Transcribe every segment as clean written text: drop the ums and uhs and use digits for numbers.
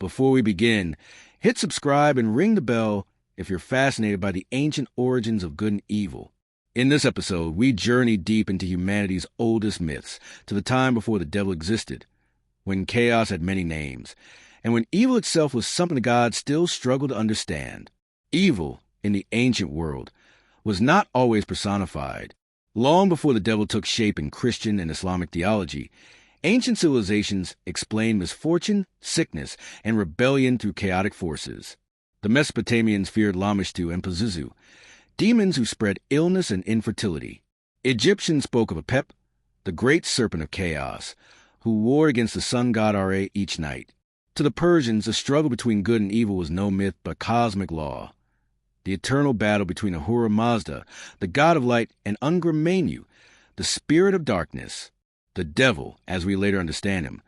Before we begin, hit subscribe and ring the bell if you're fascinated by the ancient origins of good and evil. In this episode, we journey deep into humanity's oldest myths, to the time before the devil existed, when chaos had many names, and when evil itself was something the gods still struggled to understand. Evil, in the ancient world, was not always personified. Long before the devil took shape in Christian and Islamic theology, ancient civilizations explained misfortune, sickness, and rebellion through chaotic forces. The Mesopotamians feared Lamashtu and Pazuzu, demons who spread illness and infertility. Egyptians spoke of Apep, the great serpent of chaos, who warred against the sun god Ra each night. To the Persians, the struggle between good and evil was no myth but cosmic law. The eternal battle between Ahura Mazda, the god of light, and Angra Mainyu, the spirit of darkness, the devil, as we later understand him,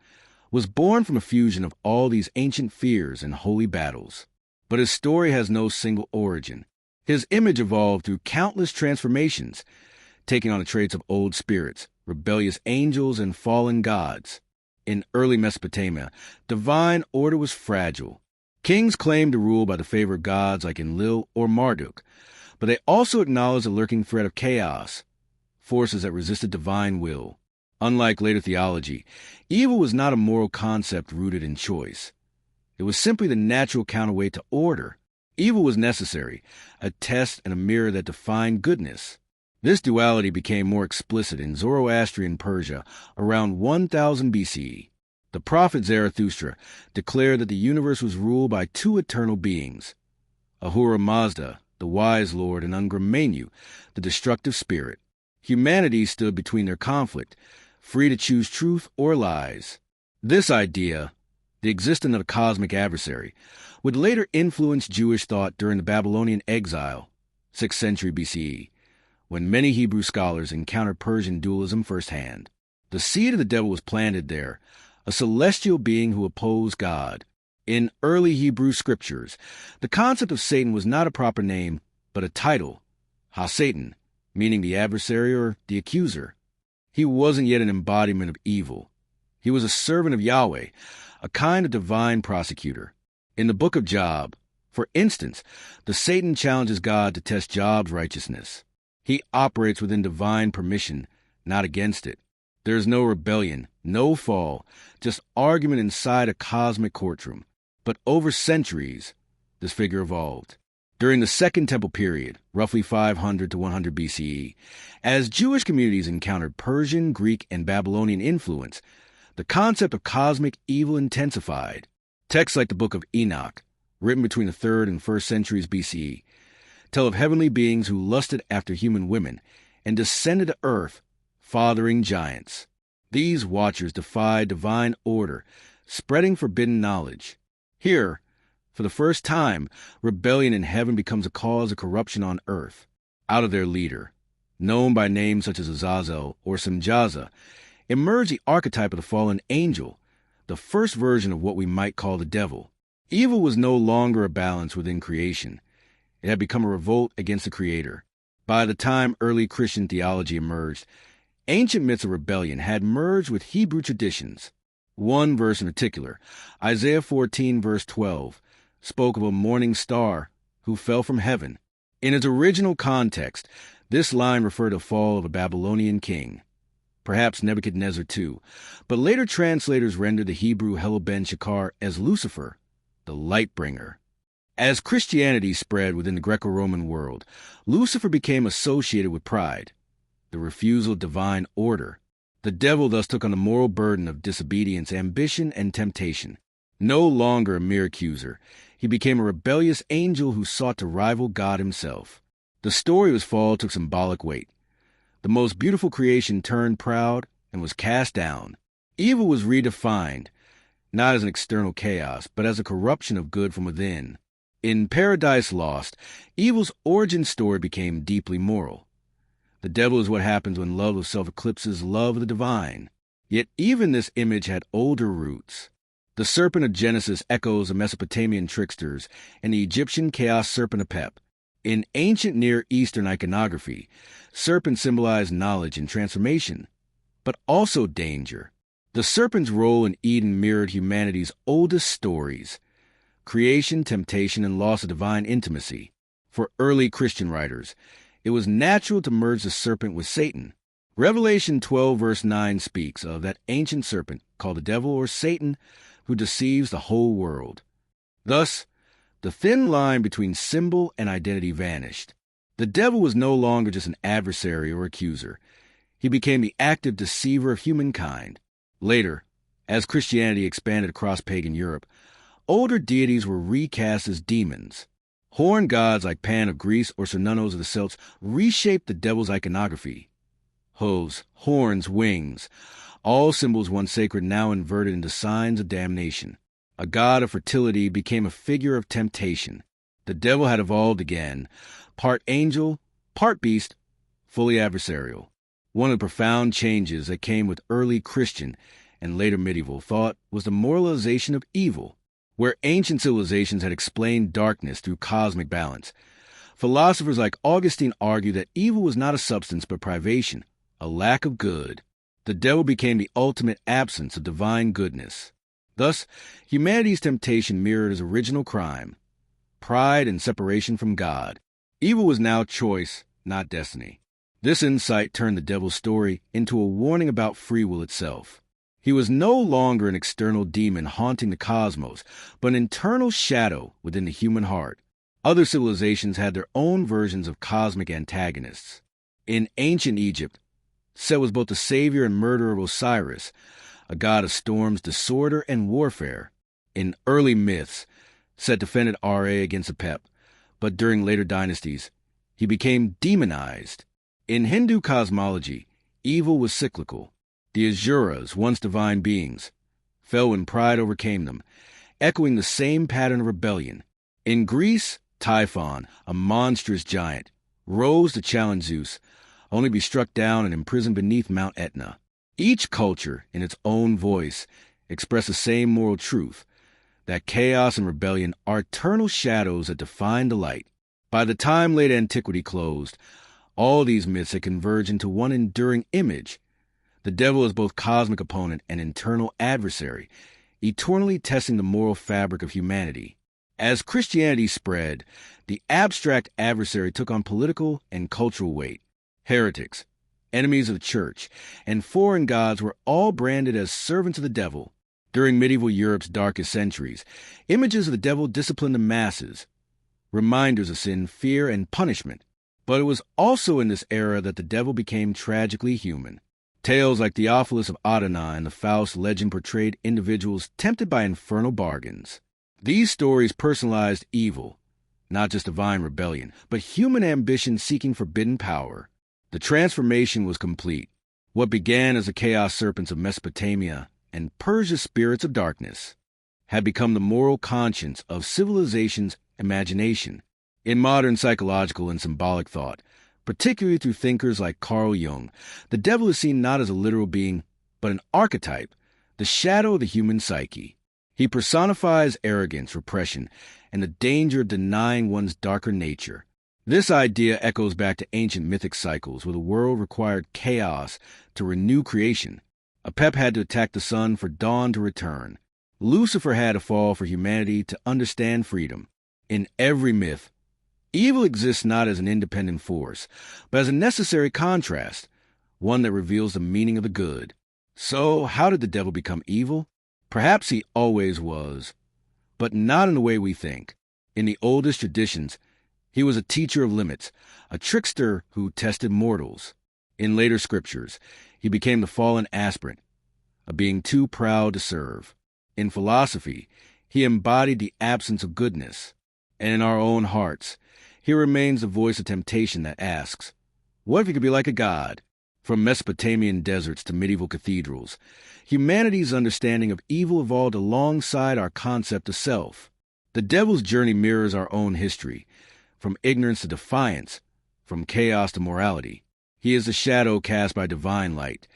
was born from a fusion of all these ancient fears and holy battles. But his story has no single origin. His image evolved through countless transformations, taking on the traits of old spirits, rebellious angels, and fallen gods. In early Mesopotamia, divine order was fragile. Kings claimed to rule by the favor of gods like Enlil or Marduk, but they also acknowledged the lurking threat of chaos, forces that resisted divine will. Unlike later theology, evil was not a moral concept rooted in choice. It was simply the natural counterweight to order. Evil was necessary, a test and a mirror that defined goodness. This duality became more explicit in Zoroastrian Persia around 1000 BCE. The prophet Zarathustra declared that the universe was ruled by two eternal beings, Ahura Mazda, the wise lord, and Angra Mainyu, the destructive spirit. Humanity stood between their conflict, free to choose truth or lies. This idea, the existence of a cosmic adversary, would later influence Jewish thought during the Babylonian exile, 6th century BCE, when many Hebrew scholars encountered Persian dualism firsthand. The seed of the devil was planted there, a celestial being who opposed God. In early Hebrew scriptures, the concept of Satan was not a proper name, but a title, Ha-Satan, meaning the adversary or the accuser. He wasn't yet an embodiment of evil. He was a servant of Yahweh, a kind of divine prosecutor. In the book of Job, for instance, the Satan challenges God to test Job's righteousness. He operates within divine permission, not against it. There is no rebellion, no fall, just argument inside a cosmic courtroom. But over centuries, this figure evolved. During the Second Temple period, roughly 500 to 100 BCE, as Jewish communities encountered Persian, Greek, and Babylonian influence, the concept of cosmic evil intensified. Texts like the Book of Enoch, written between the 3rd and 1st centuries BCE, tell of heavenly beings who lusted after human women and descended to earth, fathering giants. These watchers defied divine order, spreading forbidden knowledge. Here, for the first time, rebellion in heaven becomes a cause of corruption on earth. Out of their leader, known by names such as Azazel or Semjaza, emerged the archetype of the fallen angel, the first version of what we might call the devil. Evil was no longer a balance within creation. It had become a revolt against the Creator. By the time early Christian theology emerged, ancient myths of rebellion had merged with Hebrew traditions. One verse in particular, Isaiah 14 verse 12, spoke of a morning star who fell from heaven. In its original context, this line referred to the fall of a Babylonian king, perhaps Nebuchadnezzar II, but later translators rendered the Hebrew Helo ben Shakar as Lucifer, the light bringer. As Christianity spread within the Greco-Roman world, Lucifer became associated with pride, the refusal of divine order. The devil thus took on the moral burden of disobedience, ambition, and temptation. No longer a mere accuser, he became a rebellious angel who sought to rival God himself. The story of his fall took symbolic weight. The most beautiful creation turned proud and was cast down. Evil was redefined, not as an external chaos, but as a corruption of good from within. In Paradise Lost, evil's origin story became deeply moral. The devil is what happens when love of self eclipses love of the divine. Yet even this image had older roots. The serpent of Genesis echoes the Mesopotamian tricksters and the Egyptian chaos serpent Apep. In ancient Near Eastern iconography, serpents symbolized knowledge and transformation, but also danger. The serpent's role in Eden mirrored humanity's oldest stories. creation, temptation, and loss of divine intimacy. For early Christian writers, it was natural to merge the serpent with Satan. Revelation 12 verse 9 speaks of that ancient serpent called the devil or Satan who deceives the whole world. Thus, the thin line between symbol and identity vanished. The devil was no longer just an adversary or accuser. He became the active deceiver of humankind. Later, as Christianity expanded across pagan Europe, older deities were recast as demons. Horned gods like Pan of Greece or Cernunnos of the Celts reshaped the devil's iconography. Hooves, horns, wings, all symbols once sacred now inverted into signs of damnation. A god of fertility became a figure of temptation. The devil had evolved again, part angel, part beast, fully adversarial. One of the profound changes that came with early Christian and later medieval thought was the moralization of evil. Where ancient civilizations had explained darkness through cosmic balance, philosophers like Augustine argued that evil was not a substance but privation, a lack of good. The devil became the ultimate absence of divine goodness. Thus, humanity's temptation mirrored his original crime, pride and separation from God. Evil was now choice, not destiny. This insight turned the devil's story into a warning about free will itself. He was no longer an external demon haunting the cosmos, but an internal shadow within the human heart. Other civilizations had their own versions of cosmic antagonists. In ancient Egypt, Set was both the savior and murderer of Osiris, a god of storms, disorder, and warfare. In early myths, Set defended Ra against Apep, but during later dynasties, he became demonized. In Hindu cosmology, evil was cyclical. The Asuras, once divine beings, fell when pride overcame them, echoing the same pattern of rebellion. In Greece, Typhon, a monstrous giant, rose to challenge Zeus, only to be struck down and imprisoned beneath Mount Etna. Each culture, in its own voice, expressed the same moral truth, that chaos and rebellion are eternal shadows that define the light. By the time late antiquity closed, all these myths had converged into one enduring image. The devil is both cosmic opponent and internal adversary, eternally testing the moral fabric of humanity. As Christianity spread, the abstract adversary took on political and cultural weight. Heretics, enemies of the church, and foreign gods were all branded as servants of the devil. During medieval Europe's darkest centuries, images of the devil disciplined the masses, reminders of sin, fear, and punishment. But it was also in this era that the devil became tragically human. Tales like Theophilus of Adana and the Faust legend portrayed individuals tempted by infernal bargains. These stories personalized evil, not just divine rebellion, but human ambition seeking forbidden power. The transformation was complete. What began as the chaos serpents of Mesopotamia and Persia's spirits of darkness had become the moral conscience of civilization's imagination. In modern psychological and symbolic thought, particularly through thinkers like Carl Jung, the devil is seen not as a literal being, but an archetype, the shadow of the human psyche. He personifies arrogance, repression, and the danger of denying one's darker nature. This idea echoes back to ancient mythic cycles where the world required chaos to renew creation. Apep had to attack the sun for dawn to return. Lucifer had to fall for humanity to understand freedom. In every myth, evil exists not as an independent force, but as a necessary contrast, one that reveals the meaning of the good. So, how did the devil become evil? Perhaps he always was, but not in the way we think. In the oldest traditions, he was a teacher of limits, a trickster who tested mortals. In later scriptures, he became the fallen aspirant, a being too proud to serve. In philosophy, he embodied the absence of goodness. And in our own hearts, he remains the voice of temptation that asks, what if he could be like a god? From Mesopotamian deserts to medieval cathedrals, humanity's understanding of evil evolved alongside our concept of self. The devil's journey mirrors our own history, from ignorance to defiance, from chaos to morality. He is the shadow cast by divine light,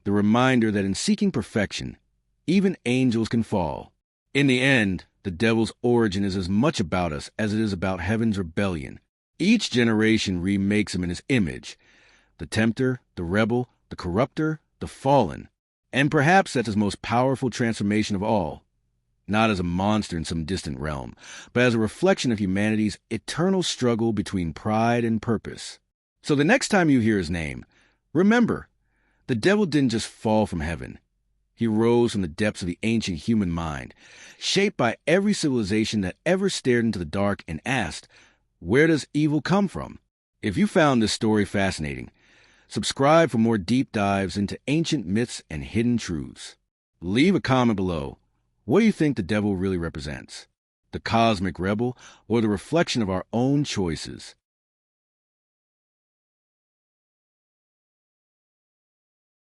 the reminder that in seeking perfection, even angels can fall. In the end, the devil's origin is as much about us as it is about heaven's rebellion. Each generation remakes him in his image, the tempter, the rebel, the corrupter, the fallen. And perhaps that's his most powerful transformation of all. not as a monster in some distant realm, but as a reflection of humanity's eternal struggle between pride and purpose. So the next time you hear his name, remember, the devil didn't just fall from heaven. He rose from the depths of the ancient human mind, shaped by every civilization that ever stared into the dark and asked, where does evil come from? If you found this story fascinating, subscribe for more deep dives into ancient myths and hidden truths. Leave a comment below. What do you think the devil really represents? The cosmic rebel or the reflection of our own choices?